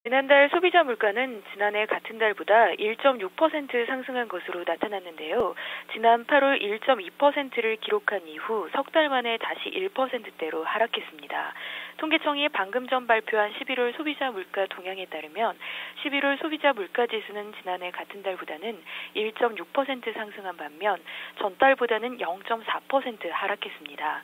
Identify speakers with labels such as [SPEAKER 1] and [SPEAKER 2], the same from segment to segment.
[SPEAKER 1] 지난달 소비자 물가는 지난해 같은 달보다 1.6% 상승한 것으로 나타났는데요. 지난 8월 1.2%를 기록한 이후 석 달 만에 다시 1%대로 하락했습니다. 통계청이 방금 전 발표한 11월 소비자 물가 동향에 따르면 11월 소비자 물가 지수는 지난해 같은 달보다는 1.6% 상승한 반면 전달보다는 0.4% 하락했습니다.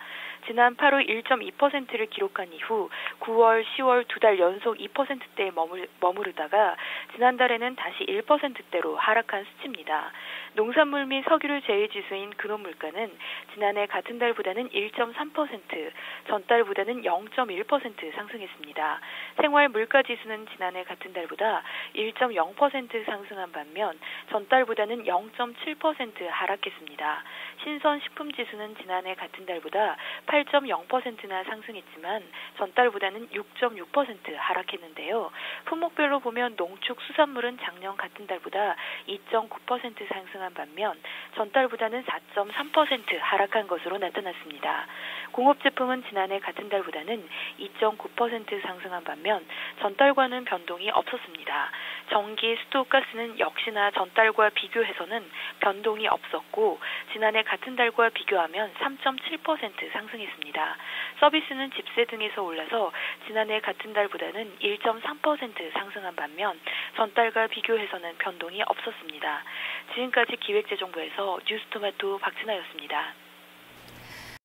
[SPEAKER 1] 지난 8월 1.2%를 기록한 이후 9월, 10월 두 달 연속 2%대에 머무르다가 지난달에는 다시 1%대로 하락한 수치입니다. 농산물 및 석유류 제휴지수인 근원물가는 지난해 같은 달보다는 1.3%, 전달보다는 0.1% 상승했습니다. 생활물가지수는 지난해 같은 달보다 1.0% 상승한 반면 전달보다는 0.7% 하락했습니다. 신선식품지수는 지난해 같은 달보다 8.0%나 상승했지만 전달보다는 6.6% 하락했는데요. 품목별로 보면 농축 수산물은 작년 같은 달보다 2.9% 상승한 반면 전달보다는 4.3% 하락한 것으로 나타났습니다. 공업제품은 지난해 같은 달보다는 2.9% 상승한 반면 전달과는 변동이 없었습니다. 전기, 수도, 가스는 역시나 전달과 비교해서는 변동이 없었고 지난해 같은 달과 비교하면 3.7% 상승했습니다. 서비스는 집세 등에서 올라서 지난해 같은 달보다는 1.3% 상승한 반면 전달과 비교해서는 변동이 없었습니다. 지금까지 기획재정부에서 뉴스토마토 박진아였습니다.